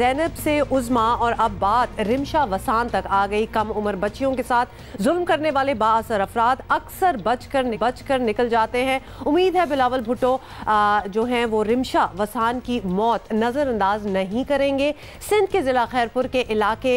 ज़ैनब से उज़मा और अब बात रिमशा वसान तक आ गई। कम उम्र बच्चियों के साथ जुल्म करने वाले बाअसर अफराद अक्सर बचकर निकल जाते हैं। उम्मीद है बिलावल भुट्टो जो हैं वो रिमशा वसान की मौत नज़रअंदाज नहीं करेंगे। सिंध के ज़िला खैरपुर के इलाके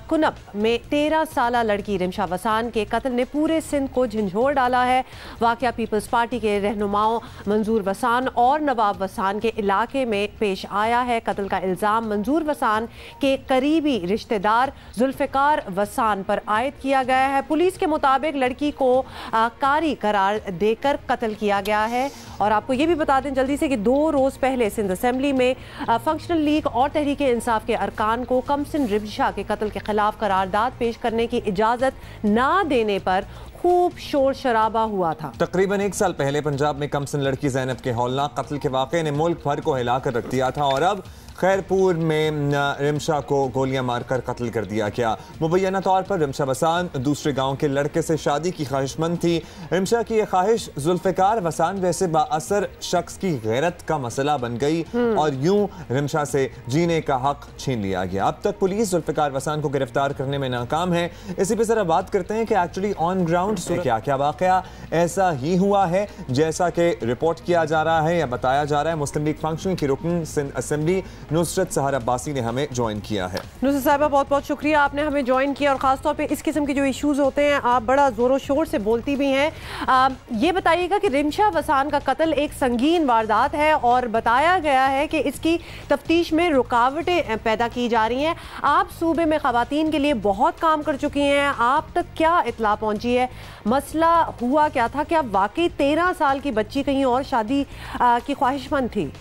कुनब में 13 साला लड़की रिमशा वसान के कत्ल ने पूरे सिंध को झंझोर डाला है। वाक़या पीपल्स पार्टी के रहनुमाओं मंजूर वसान और नवाब वसान के इलाके में पेश आया है। कत्ल का इल्ज़ाम मंजूर वसान के करीबी रिश्तेदार जुल्फ़िकार वसान पर आयद किया गया है। पुलिस के मुताबिक लड़की को कारी करार देकर कत्ल किया गया है। और आपको ये भी बता दें जल्दी से कि 2 रोज़ पहले सिंध असेंबली में फंक्शनल लीग और तहरीक इंसाफ के अरकान को कमसिन रिमशा के कत्ल के खिलाफ करारदाद पेश करने की इजाज़त ना देने पर खूब शोर शराबा हुआ था। तकरीबन 1 साल पहले पंजाब में कमसिन लड़की ज़ैनब के हौलनाक कत्ल के वाक़े ने मुल्क भर को हिलाकर रख दिया था और अब खैरपुर में रिमशा को गोलियां मारकर कत्ल कर दिया गया। मुबैना तौर पर रिमशा वसान दूसरे गांव के लड़के से शादी की ख्वाहिशमंद थी। रिमशा की यह ख्वाहिश जुल्फ़िकार वसान जैसे बाअसर शख्स की गैरत का मसला बन गई और यूं रिमशा से जीने का हक छीन लिया गया। अब तक पुलिस जुल्फ़िकार वसान को गिरफ्तार करने में नाकाम है। इसी पर जरा बात करते हैं कि एक्चुअली ऑन ग्राउंड से क्या क्या वाक़या ऐसा ही हुआ है जैसा कि रिपोर्ट किया जा रहा है या बताया जा रहा है। मुस्लिम लीग फंक्शन की रुकन सिंध असेंबली नुसरत सहर अब्बासी ने हमें ज्वाइन किया है। नुसरत साहिबा बहुत बहुत शुक्रिया, आपने हमें ज्वाइन किया और ख़ासतौर पे इस किस्म के जो इश्यूज़ होते हैं आप बड़ा ज़ोरों शोर से बोलती भी हैं। ये बताइएगा कि रिमशा वसान का कत्ल एक संगीन वारदात है और बताया गया है कि इसकी तफ्तीश में रुकावटें पैदा की जा रही हैं। आप सूबे में ख़वातीन के लिए बहुत काम कर चुकी हैं, आप तक क्या इत्तला पहुँची है? मसला हुआ क्या था? क्या वाकई 13 साल की बच्ची कहीं और शादी की ख्वाहिशमंद थी?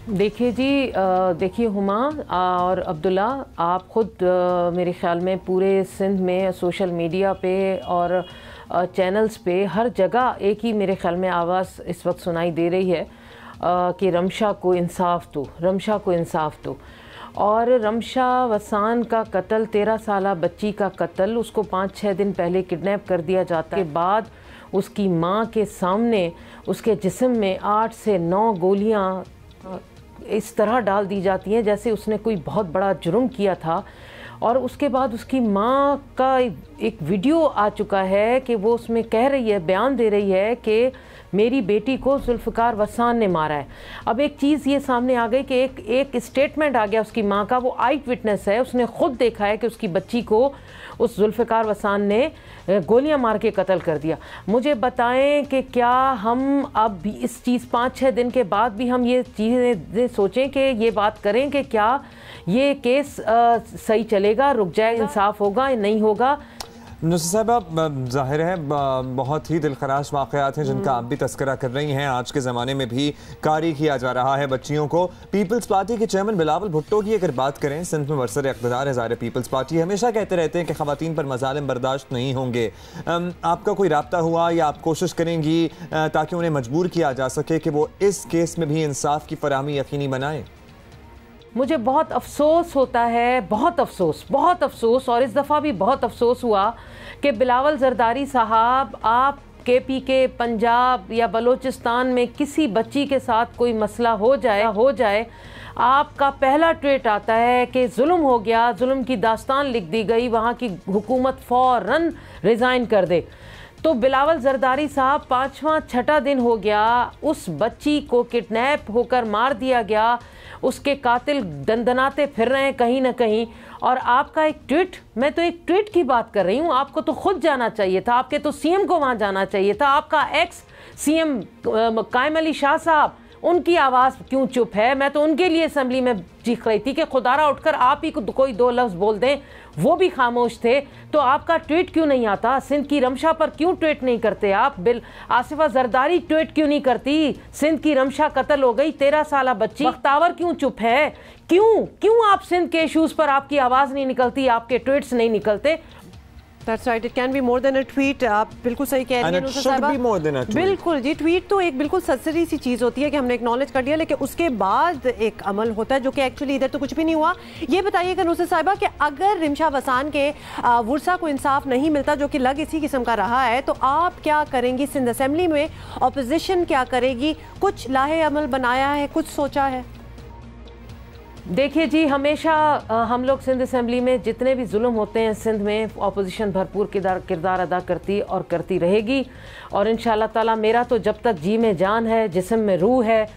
देखिए जी, देखिए हुमा और अब्दुल्ला, आप ख़ुद मेरे ख़्याल में पूरे सिंध में सोशल मीडिया पे और चैनल्स पे हर जगह एक ही मेरे ख़्याल में आवाज़ इस वक्त सुनाई दे रही है कि रमशा को इंसाफ दो, रमशा को इंसाफ दो। और रमशा वसान का कत्ल, 13 साला बच्ची का कत्ल, उसको 5-6 दिन पहले किडनैप कर दिया जाता है। के बाद उसकी माँ के सामने उसके जिस्म में 8 से 9 गोलियाँ इस तरह डाल दी जाती हैं जैसे उसने कोई बहुत बड़ा जुर्म किया था। और उसके बाद उसकी माँ का एक वीडियो आ चुका है कि वो उसमें कह रही है, बयान दे रही है कि मेरी बेटी को जुल्फ़िकार वसान ने मारा है। अब एक चीज़ ये सामने आ गई कि एक स्टेटमेंट आ गया उसकी माँ का, वो आई विटनेस है, उसने ख़ुद देखा है कि उसकी बच्ची को उस जुल्फ़िकार वसान ने गोलियां मार के कत्ल कर दिया। मुझे बताएं कि क्या हम अब भी इस चीज़ 5-6 दिन के बाद भी हम ये चीज़ें सोचें कि ये बात करें कि क्या ये केस सही चलेगा, रुक जाए, इंसाफ होगा या नहीं होगा? नुसरत साहिबा, ज़ाहिर है बहुत ही दिलखराश वाक़यात हैं जिनका आप भी तस्करा कर रही हैं। आज के ज़माने में भी कारी किया जा रहा है बच्चियों को। पीपल्स पार्टी के चेयरमैन बिलावल भुट्टो की अगर बात करें, सिंध में बरसर इक़्तिदार है ज़ाहिर पीपल्स पार्टी, हमेशा कहते रहते हैं कि ख़वातीन पर मज़ालिम बर्दाश्त नहीं होंगे। आपका कोई राब्ता हुआ या आप कोशिश करेंगी ताकि उन्हें मजबूर किया जा सके कि वो इस केस में भी इंसाफ की फराहमी यकीनी बनाएं? मुझे बहुत अफसोस होता है, बहुत अफसोस और इस दफ़ा भी बहुत अफसोस हुआ कि बिलावल ज़रदारी साहब, आप KP के पंजाब या बलूचिस्तान में किसी बच्ची के साथ कोई मसला हो जाए आपका पहला ट्वीट आता है कि जुल्म हो गया, जुल्म की दास्तान लिख दी गई, वहाँ की हुकूमत फ़ौरन रिज़ाइन कर दे। तो बिलावल ज़रदारी साहब, 5वां-6ठा दिन हो गया, उस बच्ची को किडनैप होकर मार दिया गया, उसके कातिल दंदनाते फिर रहे हैं कहीं ना कहीं, और आपका एक ट्वीट, मैं तो एक ट्वीट की बात कर रही हूँ, आपको तो खुद जाना चाहिए था, आपके तो CM को वहाँ जाना चाहिए था। आपका एक्स CM कायम अली शाह साहब, उनकी आवाज़ क्यों चुप है? मैं तो उनके लिए असम्बली में चीख रही थी कि खुदारा उठकर आप ही कोई 2 लफ्ज़ बोल दें, वो भी खामोश थे। तो आपका ट्वीट क्यों नहीं आता? सिंध की रमशा पर क्यों ट्वीट नहीं करते आप? आसिफा जरदारी ट्वीट क्यों नहीं करती? सिंध की रमशा कत्ल हो गई, 13 साला बच्ची, बख्तावर क्यों चुप है? क्यों आप सिंध के इशूज़ पर आपकी आवाज़ नहीं निकलती, आपके ट्वीट्स नहीं निकलते? That's right, it can be more than a tweet. आप बिल्कुल सही कह रही हैं नुसरत साहिबा। बिल्कुल जी, ट्वीट तो एक बिल्कुल सरसरी सी चीज़ होती है कि हमने एक्नॉलेज कर दिया, लेकिन उसके बाद एक अमल होता है जो कि एक्चुअली इधर तो कुछ भी नहीं हुआ। ये बताइएगा नुसरत साहिबा कि अगर रिमशा वसान के वर्सा को इंसाफ नहीं मिलता, जो कि लग इसी किस्म का रहा है, तो आप क्या करेंगी? सिंध असेंबली में अपोजिशन क्या करेगी? कुछ लाहे अमल बनाया है, कुछ सोचा है? देखिए जी, हमेशा हम लोग सिंध असम्बली में जितने भी जुल्म होते हैं सिंध में, अपोजिशन भरपूर किरदार अदा करती और करती रहेगी। और इंशाअल्लाह ताला मेरा तो जब तक जी में जान है, जिस्म में रूह है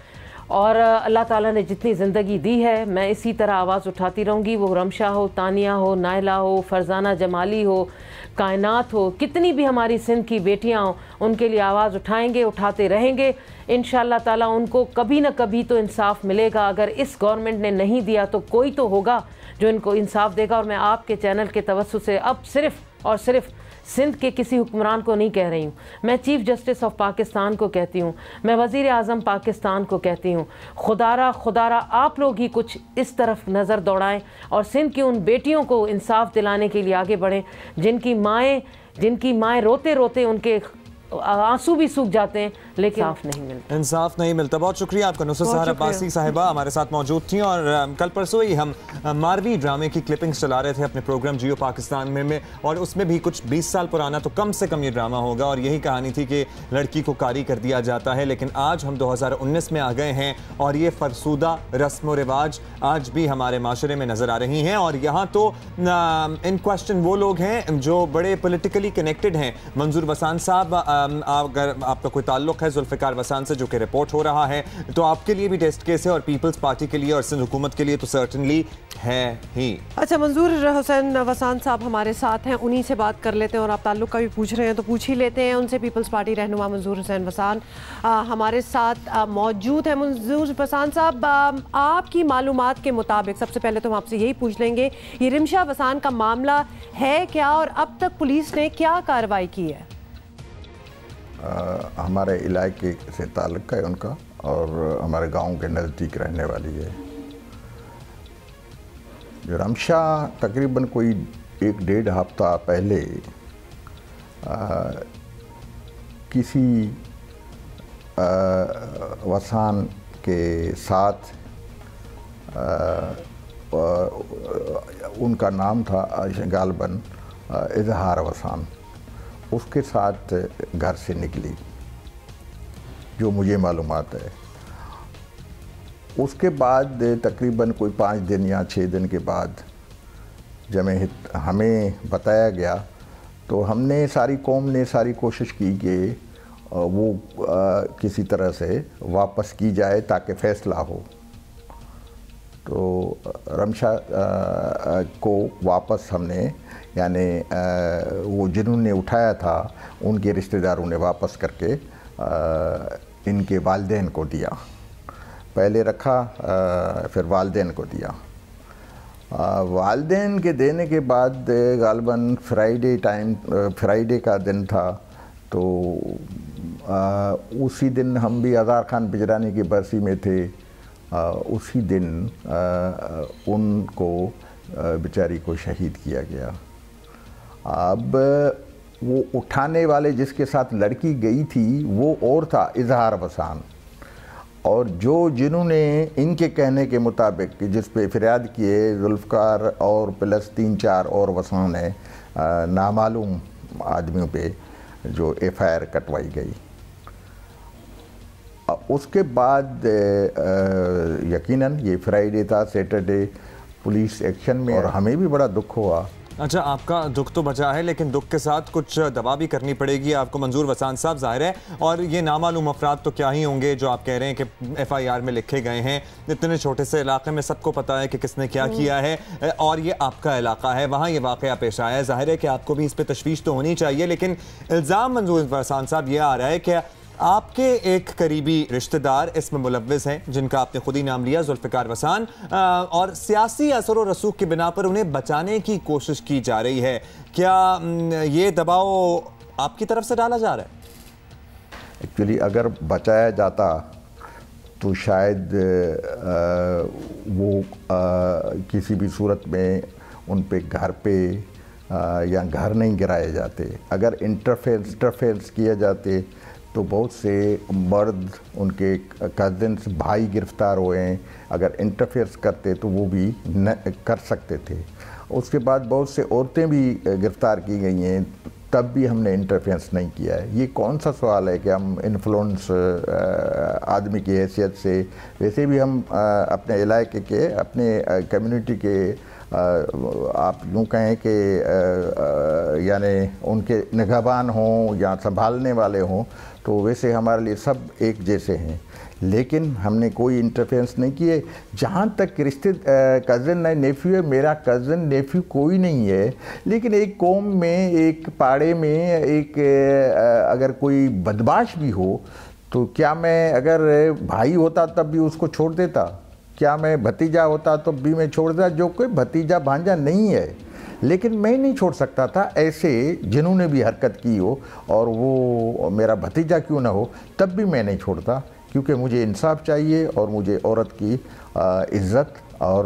और अल्लाह ताला ने जितनी ज़िंदगी दी है, मैं इसी तरह आवाज़ उठाती रहूँगी। वो रमशा हो, तानिया हो, नायला हो, फरजाना जमाली हो, कायनात हो, कितनी भी हमारी सिंध की बेटियाँ हों, उनके लिए आवाज़ उठाएंगे, उठाते रहेंगे। इंशाअल्लाह ताला उनको कभी ना कभी तो इंसाफ मिलेगा। अगर इस गवर्नमेंट ने नहीं दिया तो कोई तो होगा जो इनको इंसाफ देगा। और मैं आपके चैनल के तवज्जुह से अब सिर्फ़ और सिर्फ सिंध के किसी हुक्मरान को नहीं कह रही हूँ, मैं चीफ़ जस्टिस ऑफ पाकिस्तान को कहती हूँ, मैं वज़ीर आज़म पाकिस्तान को कहती हूँ, खुदारा आप लोग ही कुछ इस तरफ नज़र दौड़ाएं और सिंध की उन बेटियों को इंसाफ दिलाने के लिए आगे बढ़ें जिनकी माएँ रोते रोते उनके आंसू भी सूख जाते हैं, लेकिन इंसाफ नहीं मिलता। बहुत शुक्रिया आपका। नुसरत सहर अब्बासी साहिबा हमारे साथ मौजूद थी और कल परसों ही हम मारवी ड्रामे की क्लिपिंग्स चला रहे थे अपने प्रोग्राम जियो पाकिस्तान में और उसमें भी कुछ 20 साल पुराना तो कम से कम ये ड्रामा होगा और यही कहानी थी कि लड़की को कारी कर दिया जाता है। लेकिन आज हम 2019 में आ गए हैं और ये फरसूदा रस्म व रिवाज आज भी हमारे माशरे में नज़र आ रही हैं। और यहाँ तो इन क्वेश्चन वो लोग हैं जो बड़े पोलिटिकली कनेक्टेड हैं। मंजूर वसान साहब, अगर आपका कोई ताल्लुक है जुल्फ़िकार वसान से जो कि रिपोर्ट हो रहा है, तो आपके लिए भी टेस्ट केस है और पीपल्स पार्टी के लिए और सिंध हुकूमत के लिए तो सर्टनली है ही। अच्छा, मंजूर हुसैन वसान साहब हमारे साथ हैं, उन्हीं से बात कर लेते हैं। और आप ताल्लुक का भी पूछ रहे हैं तो पूछ ही लेते हैं उनसे। पीपल्स पार्टी रहनुमा मंजूर हुसैन वसान हमारे साथ मौजूद है। मंजूर वसान साहब, आपकी मालूमात के मुताबिक सबसे पहले तो हम आपसे यही पूछ लेंगे, ये रिमशा वसान का मामला है क्या और अब तक पुलिस ने क्या कार्रवाई की है? हमारे इलाके से ताल्लुक़ है उनका और हमारे गांव के नज़दीक रहने वाली है। जो रमशा तकरीबन कोई 1-1.5 हफ्ता पहले किसी वसान के साथ उनका नाम था गालबन इजहार वसान, उसके साथ घर से निकली, जो मुझे मालूमात है। उसके बाद तकरीबन कोई 5 दिन या 6 दिन के बाद जब हमें बताया गया तो हमने सारी कौम ने सारी कोशिश की कि वो किसी तरह से वापस की जाए ताकि फ़ैसला हो। तो रमशा को वापस हमने यानी वो जिन्होंने उठाया था उनके रिश्तेदारों ने वापस करके इनके वालिदैन को दिया। पहले रखा फिर वालिदैन को दिया। वालिदैन के देने के बाद गालबन फ्राइडे का दिन था। तो उसी दिन हम भी आज़ार खान बिजरानी की बरसी में थे। उसी दिन उनको बेचारी को शहीद किया गया। अब वो उठाने वाले जिसके साथ लड़की गई थी वो और था इजहार वसान, और जिन्होंने इनके कहने के मुताबिक जिस पे फरियाद किए जुल्फ़कार और प्लस 3-4 और वसान है नामालूम आदमियों पे जो FIR कटवाई गई। उसके बाद यकीनन ये फ्राइडे था, सैटरडे पुलिस एक्शन में और हमें भी बड़ा दुख हुआ। अच्छा, आपका दुख तो बचा है लेकिन दुख के साथ कुछ दवा भी करनी पड़ेगी आपको मंजूर वसान साहब, जाहिर है। और ये नामालूम अफराद तो क्या ही होंगे जो आप कह रहे हैं कि FIR में लिखे गए हैं। इतने छोटे से इलाके में सबको पता है कि किसने क्या किया है और ये आपका इलाका है, वहाँ ये वाक़या पेश आया है। जाहिर है कि आपको भी इस पर तशवीश तो होनी चाहिए। लेकिन इल्ज़ाम मंजूर वसान साहब ये आ रहा है कि आपके एक करीबी रिश्तेदार इसमें मुलव्विस हैं जिनका आपने खुद ही नाम लिया, जुल्फ़िकार वसान, और सियासी असर व रसूख की बिना पर उन्हें बचाने की कोशिश की जा रही है। क्या ये दबाव आपकी तरफ से डाला जा रहा है? एक्चुअली अगर बचाया जाता तो शायद वो किसी भी सूरत में उन पे घर पे या घर नहीं गिराए जाते। अगर इंटरफेरेंस किए जाते तो बहुत से मर्द, उनके कज़न्स, भाई गिरफ़्तार हुए हैं। अगर इंटरफेयर्स करते तो वो भी कर सकते थे। उसके बाद बहुत से औरतें भी गिरफ़्तार की गई हैं तब भी हमने इंटरफेरेंस नहीं किया है। ये कौन सा सवाल है कि हम इन्फ्लुएंस आदमी की हैसियत से, वैसे भी हम अपने इलाके के, अपने कम्युनिटी के, आप यूँ कहें कि यानी उनके निगहबान हों या संभालने वाले हों, तो वैसे हमारे लिए सब एक जैसे हैं, लेकिन हमने कोई इंटरफेरेंस नहीं किए। जहाँ तक रिश्ते कज़न नेफ्यू है, मेरा कज़न नेफ्यू कोई नहीं है, लेकिन एक कौम में, एक पाड़े में, एक अगर कोई बदमाश भी हो तो क्या मैं, अगर भाई होता तब भी उसको छोड़ देता? क्या मैं भतीजा होता तो भी मैं छोड़ देता? जो कोई भतीजा भांजा नहीं है, लेकिन मैं नहीं छोड़ सकता था ऐसे जिन्होंने भी हरकत की हो, और वो मेरा भतीजा क्यों ना हो, तब भी मैं नहीं छोड़ता, क्योंकि मुझे इंसाफ चाहिए और मुझे औरत की इज़्ज़त और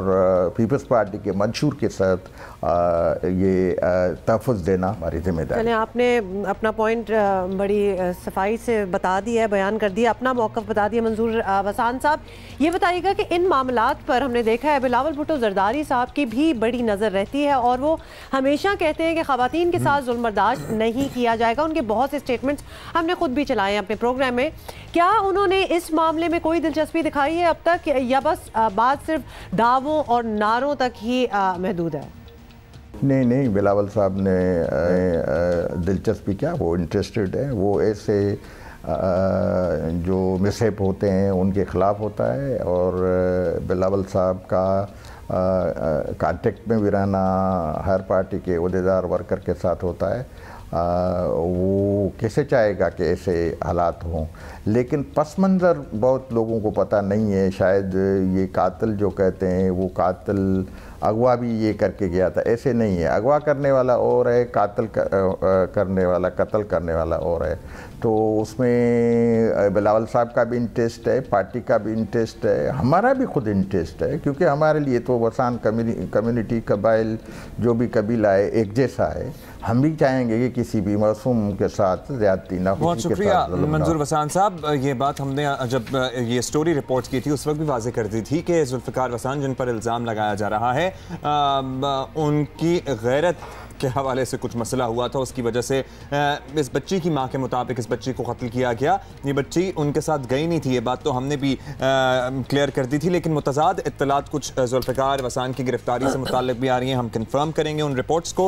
पीपल्स पार्टी के मंशूर के साथ ये तहफ़्फ़ुज़ देना हमारी जिम्मेदारी। चलिए, आपने अपना पॉइंट बड़ी सफाई से बता दिया है, बयान कर दिया, अपना मौक़िफ़ बता दिया। मंजूर वसान साहब, ये बताइएगा कि इन मामलात पर हमने देखा है बिलावल भुट्टो ज़रदारी साहब की भी बड़ी नज़र रहती है, और वो हमेशा कहते हैं कि ख़वातीन के साथ जुल्म बर्दाश्त नहीं किया जाएगा। उनके बहुत से स्टेटमेंट्स हमने खुद भी चलाए हैं अपने प्रोग्राम में। क्या उन्होंने इस मामले में कोई दिलचस्पी दिखाई है अब तक, या बस बात सिर्फ दावों और नारों तक ही महदूद है? नहीं, बिलावल साहब ने दिलचस्पी क्या, वो इंटरेस्टेड है, वो ऐसे जो मिसहैप होते हैं उनके ख़िलाफ़ होता है, और बिलावल साहब का कांटेक्ट में भी रहना हर पार्टी के ओहदेदार वर्कर के साथ होता है। वो कैसे चाहेगा कि ऐसे हालात हों, लेकिन पस मंज़र बहुत लोगों को पता नहीं है। शायद ये कातिल जो कहते हैं, वो कातिल अगवा भी ये करके गया था, ऐसे नहीं है। अगवा करने वाला और है, कातिल करने वाला, कत्ल करने वाला और है। तो उसमें बिलावल साहब का भी इंटरेस्ट है, पार्टी का भी इंटरेस्ट है, हमारा भी खुद इंटरेस्ट है, क्योंकि हमारे लिए तो वसान कम्युनिटी, कबाइल, जो भी कबीला है, एक जैसा है। हम भी चाहेंगे कि किसी भी मासूम के साथ ज़्यादती ना हो। बहुत शुक्रिया मंजूर वसान साहब। ये बात हमने जब ये स्टोरी रिपोर्ट की थी उस वक्त भी वाज़ेह कर दी थी कि जुल्फ़िकार वसान, जिन पर इल्ज़ाम लगाया जा रहा है, उनकी गैरत के हवाले से कुछ मसला हुआ था, उसकी वजह से इस बच्ची की मां के मुताबिक इस बच्ची को कत्ल किया गया। ये बच्ची उनके साथ गई नहीं थी, ये बात तो हमने भी क्लियर कर दी थी, लेकिन मुतज़ाद इत्तलात कुछ जुल्फ़िकार वसान की गिरफ्तारी से मुताल्लिक़ भी आ रही हैं। हम कंफर्म करेंगे उन रिपोर्ट्स को।